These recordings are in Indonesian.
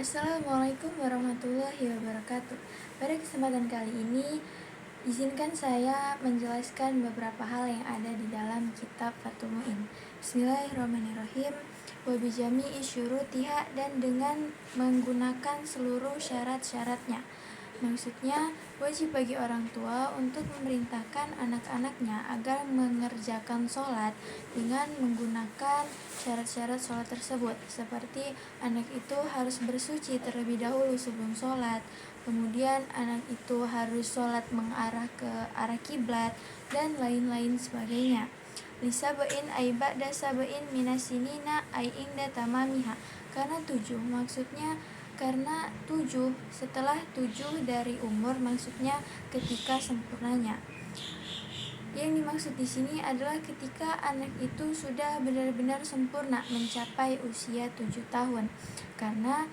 Assalamualaikum warahmatullahi wabarakatuh. Pada kesempatan kali ini, izinkan saya menjelaskan beberapa hal yang ada di dalam kitab Fathul Mu'in. Bismillahirrahmanirrahim. Wa bijami'i syurutiha, dan dengan menggunakan seluruh syarat-syaratnya. Maksudnya, wajib bagi orang tua untuk memerintahkan anak-anaknya agar mengerjakan sholat dengan menggunakan syarat-syarat sholat tersebut, seperti anak itu harus bersuci terlebih dahulu sebelum sholat, kemudian anak itu harus sholat mengarah ke arah kiblat, dan lain-lain sebagainya. Lisabain ay ba'da sabain minasinina ay ingda tamamiha, karena 7 maksudnya karena 7 setelah 7 dari umur, maksudnya ketika sempurnanya. Yang dimaksud di sini adalah ketika anak itu sudah benar-benar sempurna mencapai usia 7 tahun. Karena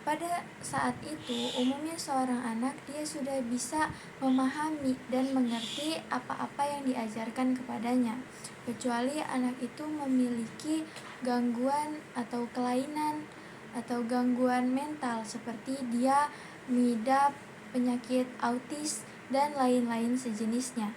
pada saat itu umumnya seorang anak dia sudah bisa memahami dan mengerti apa-apa yang diajarkan kepadanya, kecuali anak itu memiliki gangguan atau kelainan atau gangguan mental seperti dia mengidap penyakit autis dan lain-lain sejenisnya.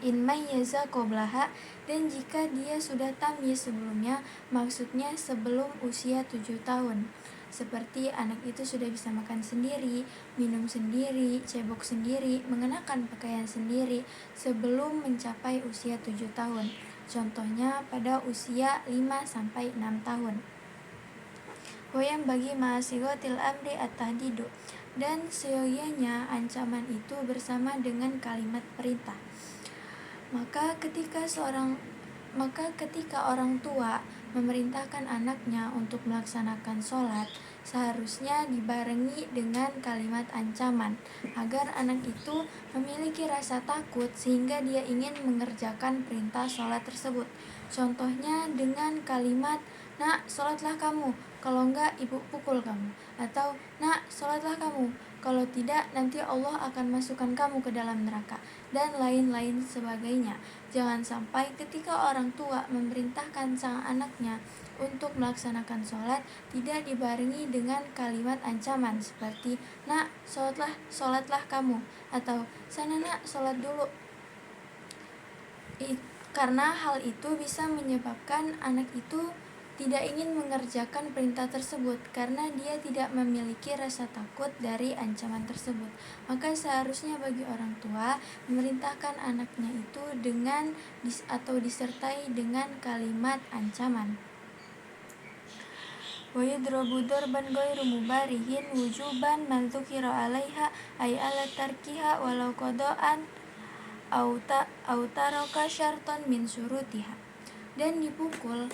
In mayyaza qoblaha, dan jika dia sudah tamyiz sebelumnya, maksudnya sebelum usia 7 tahun. Seperti anak itu sudah bisa makan sendiri, minum sendiri, cebok sendiri, mengenakan pakaian sendiri sebelum mencapai usia 7 tahun. Contohnya pada usia 5-6 tahun. Wayang bagi ma'asigotil amri at-tahdidu, dan seyogyanya ancaman itu bersama dengan kalimat perintah. Maka ketika orang tua memerintahkan anaknya untuk melaksanakan sholat, seharusnya dibarengi dengan kalimat ancaman agar anak itu memiliki rasa takut sehingga dia ingin mengerjakan perintah sholat tersebut. Contohnya dengan kalimat, "Nak, sholatlah kamu, kalau enggak ibu pukul kamu," atau "Nak, sholatlah kamu, kalau tidak nanti Allah akan masukkan kamu ke dalam neraka," dan lain-lain sebagainya. Jangan sampai ketika orang tua memerintahkan sang anaknya untuk melaksanakan sholat tidak dibarengi dengan kalimat ancaman seperti, "Nak, sholatlah kamu," atau "Sana nak, sholat dulu." Karena hal itu bisa menyebabkan anak itu tidak ingin mengerjakan perintah tersebut karena dia tidak memiliki rasa takut dari ancaman tersebut. Maka seharusnya bagi orang tua memerintahkan anaknya itu dengan atau disertai dengan kalimat ancaman. Wa yudrabu darban ghairu mubarihin wujuban man dzukira 'alaiha ay ala tarkiha walau qada'an au taraka syarton min syurutiha. Dan dipukul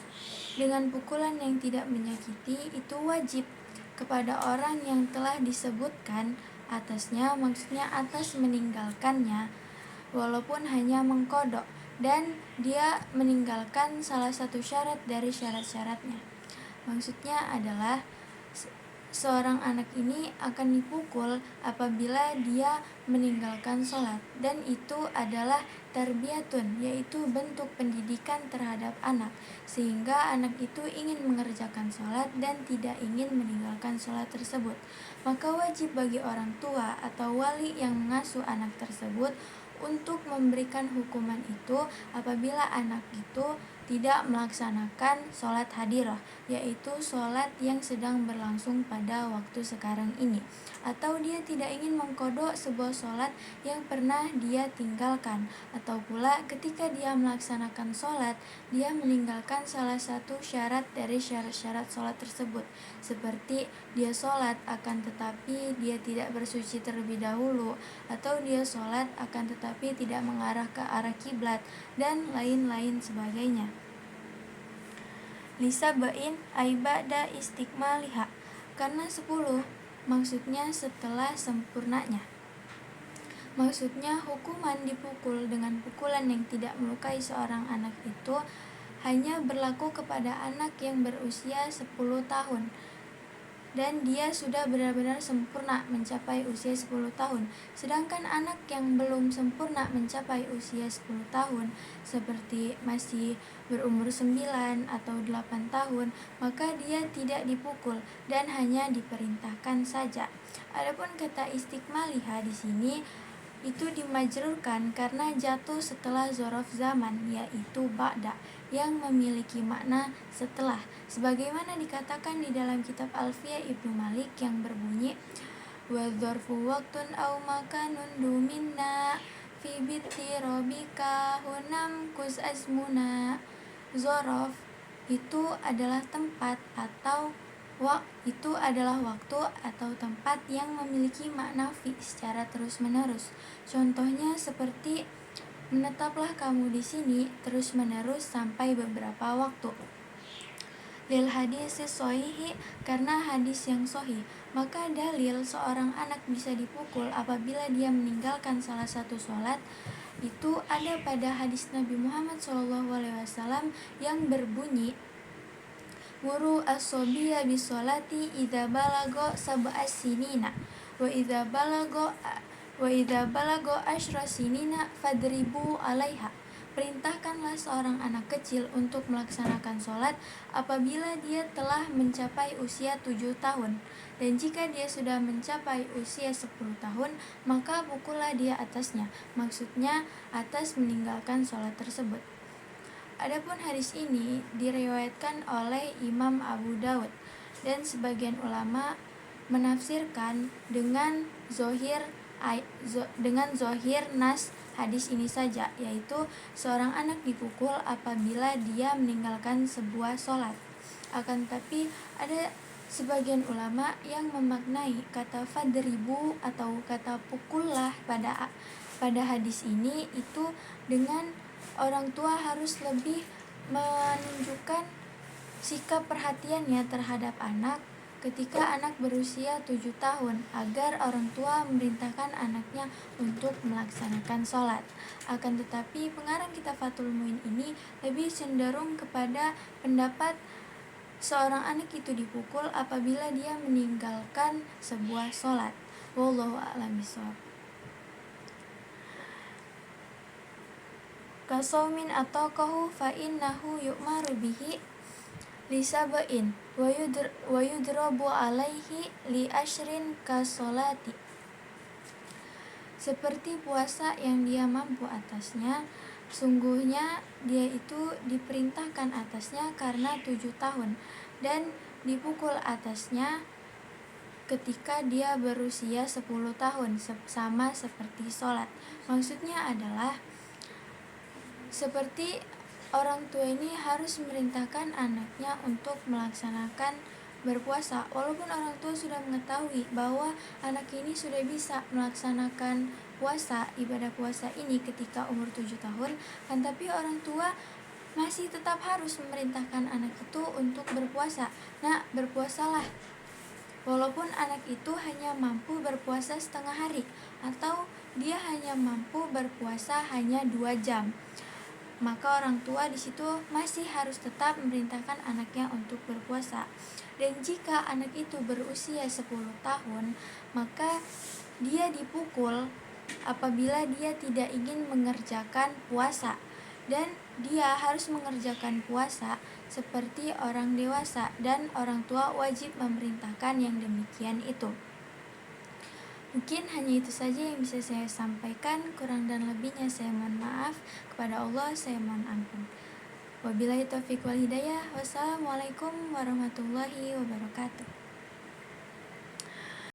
dengan pukulan yang tidak menyakiti itu wajib kepada orang yang telah disebutkan atasnya, maksudnya atas meninggalkannya, walaupun hanya mengkodok dan dia meninggalkan salah satu syarat dari syarat-syaratnya. Maksudnya adalah seorang anak ini akan dipukul apabila dia meninggalkan sholat, dan itu adalah tarbiyatun, yaitu bentuk pendidikan terhadap anak, sehingga anak itu ingin mengerjakan sholat dan tidak ingin meninggalkan sholat tersebut. Maka wajib bagi orang tua atau wali yang mengasuh anak tersebut untuk memberikan hukuman itu apabila anak itu tidak melaksanakan sholat hadirah, yaitu sholat yang sedang berlangsung pada waktu sekarang ini, atau dia tidak ingin mengkodok sebuah sholat yang pernah dia tinggalkan, atau pula ketika dia melaksanakan sholat dia meninggalkan salah satu syarat dari syarat-syarat sholat tersebut, seperti dia sholat akan tetapi dia tidak bersuci terlebih dahulu, atau dia sholat akan tetapi tidak mengarah ke arah kiblat, dan lain-lain sebagainya. Lisabain ay ba'da istikmaliha, karena 10 maksudnya setelah sempurnanya. Maksudnya hukuman dipukul dengan pukulan yang tidak melukai seorang anak itu hanya berlaku kepada anak yang berusia 10 tahun. dan dia sudah benar-benar sempurna mencapai usia 10 tahun. Sedangkan anak yang belum sempurna mencapai usia 10 tahun, seperti masih berumur 9 atau 8 tahun, maka dia tidak dipukul dan hanya diperintahkan saja. Adapun kata istikmalihah di sini itu dimajrurkan karena jatuh setelah zorof zaman, yaitu ba'da, yang memiliki makna setelah, sebagaimana dikatakan di dalam kitab Alfiyah Ibnu Malik yang berbunyi wa dzarfu waqtun aw makanun duminna fi bitti robika hunam kus azmuna. Zorof itu adalah tempat atau itu adalah waktu atau tempat yang memiliki makna fi secara terus-menerus. Contohnya seperti menetaplah kamu di sini terus-menerus sampai beberapa waktu. Lil hadis sohihi, karena hadis yang sohih, maka dalil seorang anak bisa dipukul apabila dia meninggalkan salah satu sholat itu ada pada hadis Nabi Muhammad SAW yang berbunyi muru as-sobiyya bisolati idza balago sab'as sinina wa idza balago asyra sinina fadribu alaiha. Perintahkanlah seorang anak kecil untuk melaksanakan sholat apabila dia telah mencapai usia 7 tahun, dan jika dia sudah mencapai usia 10 tahun maka pukullah dia atasnya, maksudnya atas meninggalkan sholat tersebut. Adapun hadis ini diriwayatkan oleh Imam Abu Daud dan sebagian ulama menafsirkan dengan zohir nas hadis ini saja, yaitu seorang anak dipukul apabila dia meninggalkan sebuah sholat. Akan tetapi ada sebagian ulama yang memaknai kata fadribu atau kata pukullah pada hadis ini itu dengan orang tua harus lebih menunjukkan sikap perhatiannya terhadap anak ketika anak berusia 7 tahun agar orang tua memerintahkan anaknya untuk melaksanakan sholat. Akan tetapi pengarang kitab Fathul Muin ini lebih cenderung kepada pendapat seorang anak itu dipukul apabila dia meninggalkan sebuah sholat. Wallahu a'lam bishawab. Kasaumin ataqahu fa innahu yu'maru bihi li sab'in wa yudrabu alaihi li ashrin kasolati. Seperti puasa yang dia mampu atasnya, sungguhnya dia itu diperintahkan atasnya karena 7 tahun dan dipukul atasnya ketika dia berusia 10 tahun, sama seperti sholat. Maksudnya adalah seperti orang tua ini harus memerintahkan anaknya untuk melaksanakan berpuasa, walaupun orang tua sudah mengetahui bahwa anak ini sudah bisa melaksanakan puasa, ibadah puasa ini ketika umur 7 tahun, kan tapi orang tua masih tetap harus memerintahkan anak itu untuk berpuasa. Nah, berpuasalah, walaupun anak itu hanya mampu berpuasa setengah hari atau dia hanya mampu berpuasa hanya 2 jam. Maka orang tua di situ masih harus tetap memerintahkan anaknya untuk berpuasa. Dan jika anak itu berusia 10 tahun, maka dia dipukul apabila dia tidak ingin mengerjakan puasa, dan dia harus mengerjakan puasa seperti orang dewasa, dan orang tua wajib memerintahkan yang demikian itu. Mungkin hanya itu saja yang bisa saya sampaikan, kurang dan lebihnya saya mohon maaf. Kepada Allah saya mohon ampun. Wabillahi taufiq wal hidayah. Wassalamualaikum warahmatullahi wabarakatuh.